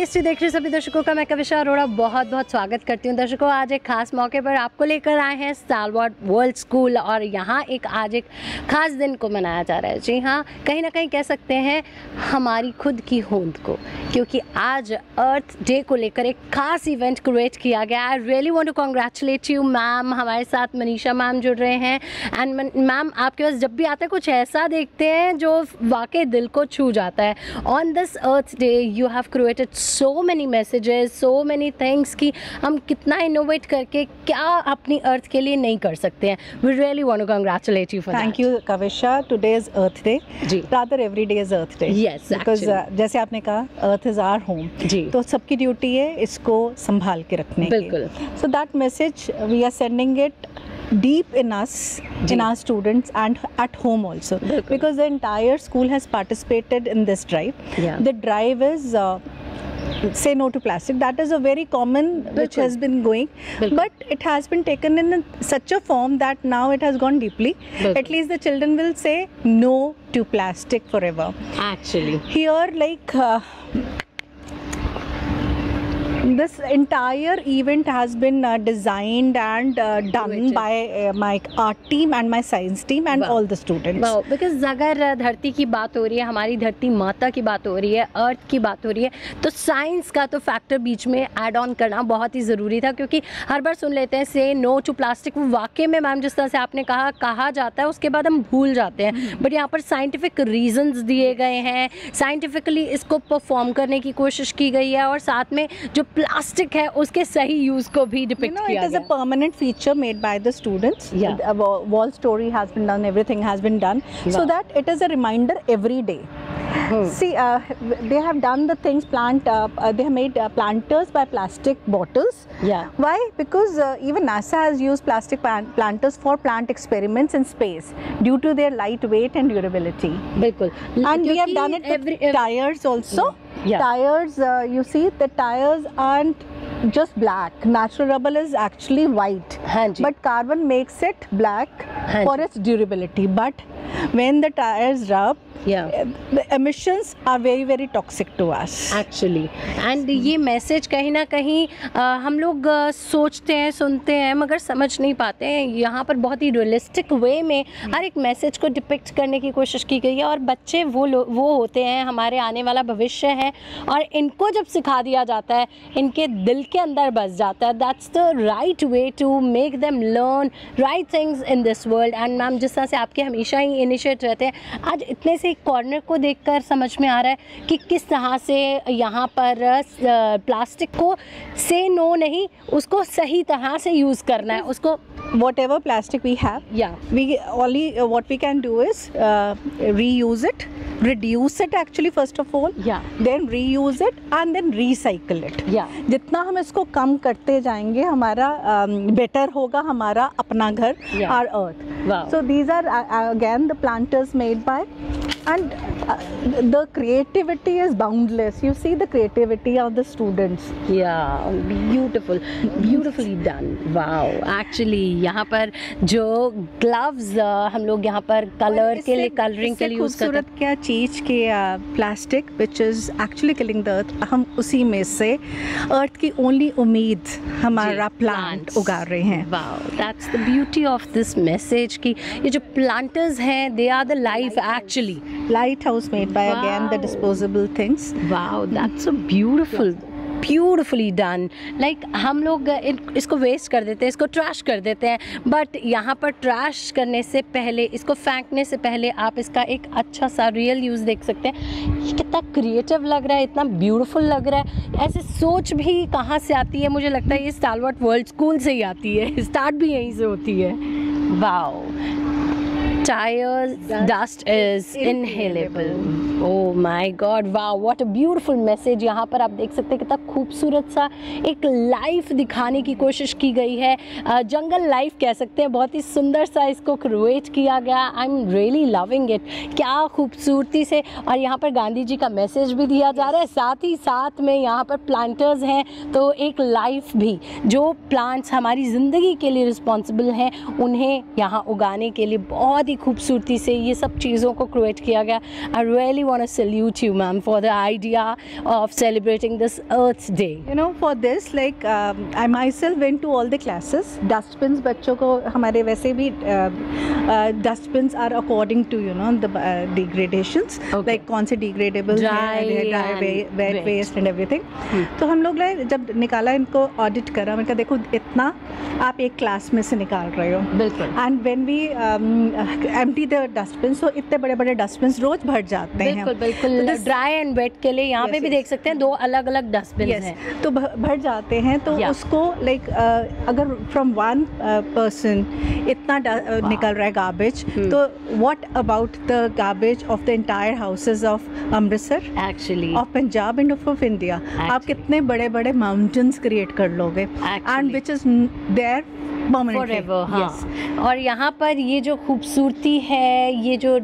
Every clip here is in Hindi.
टेस्टी देख रहे सभी दर्शकों का मैं कविशा अरोड़ा बहुत बहुत स्वागत करती हूँ। दर्शकों, आज एक खास मौके पर आपको लेकर आए हैं स्टालवर्थ वर्ल्ड स्कूल और यहाँ आज एक खास दिन को मनाया जा रहा है। जी हाँ, कहीं ना कहीं कह सकते हैं हमारी खुद की होंद को, क्योंकि आज अर्थ डे को लेकर एक खास इवेंट क्रिएट किया गया। I really want to congratulate you ma'am. हमारे साथ मनीषा मैम जुड़ रहे हैं एंड मैम आपके पास जब भी आते हैं कुछ ऐसा देखते हैं जो वाकई दिल को छू जाता है। On this earth day you have created so many messages, so many things कि हम कितना इनोवेट करके क्या अपनी अर्थ के लिए नहीं कर सकते हैं। We really want to congratulate you for thank you Kavisha. Today is Earth Day, जी, rather every day is Earth Day. Yes, because जैसे आपने कहा अर्थ इज आवर होम, जी, तो सबकी ड्यूटी है इसको संभाल के रखने की। बिल्कुल। So that message we are sending it deep in us, in our students and at home also, because the entire school has participated in this drive. The drive is say no to plastic. That is a very common which has been going, but it has been taken in such a form that now it has gone deeply. At least the children will say no to plastic forever. Actually here, like this entire event has been designed and done by my art team and my science team and all the students. Wow, because अगर धरती की बात हो रही है, हमारी धरती माता की बात हो रही है, अर्थ की बात हो रही है, तो साइंस का तो फैक्टर बीच में ऐड ऑन करना बहुत ही ज़रूरी था। क्योंकि हर बार सुन लेते हैं से नो टू प्लास्टिक, वो वाकई में मैम जिस तरह से आपने कहा जाता है उसके बाद हम भूल जाते हैं। बट यहाँ पर साइंटिफिक रीजंस दिए गए हैं, साइंटिफिकली इसको परफॉर्म करने की कोशिश की गई है और साथ में जो प्लास्टिक है उसके सही यूज को भी डिपिक्ट किया गया। It is a permanent feature made by the students. A wall story has been done, everything has been done, so that it is a reminder every day. See, they have done the things they have made planters by plastic bottles. Why? Because even NASA has used plastic planters for plant experiments in space due to their lightweight and durability. बिल्कुल। And we have done it with tires also. Tires, you see the tires aren't just black. Natural rubber is actually white, but carbon makes it black for its durability. But when the tires rub, the emissions are very very toxic to us actually. And ये मैसेज कहीं ना कहीं हम लोग सोचते हैं, सुनते हैं, मगर समझ नहीं पाते हैं। यहाँ पर बहुत ही रियलिस्टिक वे में हर एक मैसेज को डिपिक्ट करने की कोशिश की गई है। और बच्चे वो होते हैं, हमारे आने वाला भविष्य है, और इनको जब सिखा दिया जाता है इनके दिल के अंदर बस जाता है। That's the right way to make them learn right things in this world. And ma'am जिस तरह से आपके हमेशा ही इनिशिएट रहते हैं, आज इतने से कॉर्नर को देखकर समझ में आ रहा है कि किस तरह से यहाँ पर प्लास्टिक को से नो नहीं, उसको सही तरह से यूज़ करना है। उसको whatever plastic we have, we only what we can do is reuse it, reduce it actually first of all, then reuse it and then recycle it. जितना हम इसको कम करते जाएंगे हमारा better होगा हमारा अपना घर, our earth. So these are again the planters made by, and the creativity is boundless. You see the creativity of the students. Beautiful, beautifully done. Wow, actually यहाँ पर जो ग्लव्स हम लोग यहाँ पर कलर के लिए, कलरिंग के लिए यूज करते हैं। खूबसूरत क्या चीज़ के plastic which is actually killing the earth, हम उसी में से अर्थ की ओनली उम्मीद हमारा प्लांट उगा रहे हैं। Wow, that's the beauty of this message कि ये जो प्लांटर्स हैं they are the life actually. Lighthouse made by again the disposable things. Wow, that's so beautiful. Beautifully done. Like हम लोग इसको वेस्ट कर देते हैं, इसको ट्रैश कर देते हैं, बट यहाँ पर ट्रैश करने से पहले, इसको फेंकने से पहले आप इसका एक अच्छा सा रियल यूज़ देख सकते हैं। ये कितना क्रिएटिव लग रहा है, इतना ब्यूटीफुल लग रहा है। ऐसे सोच भी कहाँ से आती है? मुझे लगता है ये स्टालवर्थ वर्ल्ड स्कूल से ही आती है, स्टार्ट भी यहीं से होती है। Wow, tire dust is inhalable. Oh my God, wow, what a beautiful message। यहाँ पर आप देख सकते हैं कितना खूबसूरत सा एक लाइफ दिखाने की कोशिश की गई है, जंगल लाइफ कह सकते हैं। बहुत ही सुंदर सा इसको क्रिएट किया गया। I am really loving it, क्या खूबसूरती से। और यहाँ पर गांधी जी का मैसेज भी दिया जा रहा है, साथ ही साथ में यहाँ पर प्लांटर्स हैं, तो एक लाइफ भी, जो प्लांट्स हमारी ज़िंदगी के लिए रिस्पॉन्सिबल हैं, उन्हें यहाँ उगाने के लिए बहुत ही ही खूबसूरती से ये सब चीज़ों को क्रिएट किया गया. I really want to salute you, ma'am, for the idea of celebrating this Earth Day. You know, for this, like I myself went to all the classes. Dustbins, बच्चों को हमारे वैसे भी dustbins are according to, you know, the degradations. Okay. Like कौन से degradable dry, wet waste and everything. तो हम लोग जब निकाला, इनको ऑडिट करा, मैंने कहा देखो इतना आप एक क्लास में से निकाल रहे हो. बिल्कुल. And when we empty the dustbin, so इतने बड़े बड़े डस्टबिन रोज भर जाते हैं. बिल्कुल बिल्कुल. ड्राई एंड वेट के लिए यहाँ पे भी देख सकते हैं 2 अलग अलग डस्टबिन हैं. तो भर जाते हैं. तो उसको लाइक अगर फ्रॉम वन पर्सन इतना निकल रहा है गार्बेज, तो what about the garbage of the entire houses of Amritsar, actually of Punjab and of India. आप कितने बड़े बड़े माउंटेन्स क्रिएट कर लोगे, and which is there forever. Yes. और यहाँ पर ये जो खूबसूरती है, ये जो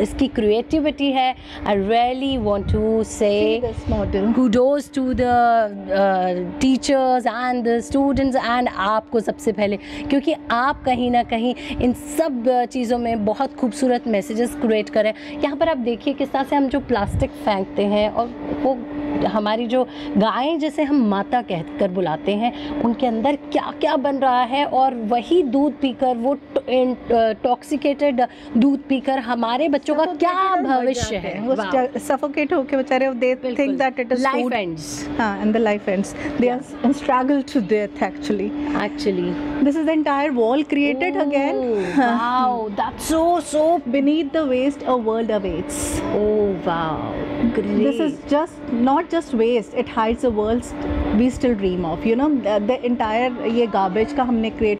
इसकी क्रिएटिविटी है, I really want to say kudos to the teachers and the students and आपको सबसे पहले, क्योंकि आप कहीं ना कहीं इन सब चीज़ों में बहुत खूबसूरत मैसेजेस क्रिएट करें. यहाँ पर आप देखिए किस तरह से हम जो प्लास्टिक फेंकते हैं, और वो हमारी जो गायें जैसे हम माता कहकर बुलाते हैं, उनके अंदर क्या क्या बन रहा है, और वही दूध पीकर, वो टॉक्सिकेटेड दूध पीकर हमारे बच्चों का क्या भविष्य है. वो सफोकेट होके बेचारे, they think that it is life ends. हां, and the life ends. They are struggle to death actually. This is the entire wall created again. Wow, that's so beneath the waste a world awaits. Oh wow, great. This is just not just waste, it hides a world we still dream of. You know, the entire ये garbage का हमने create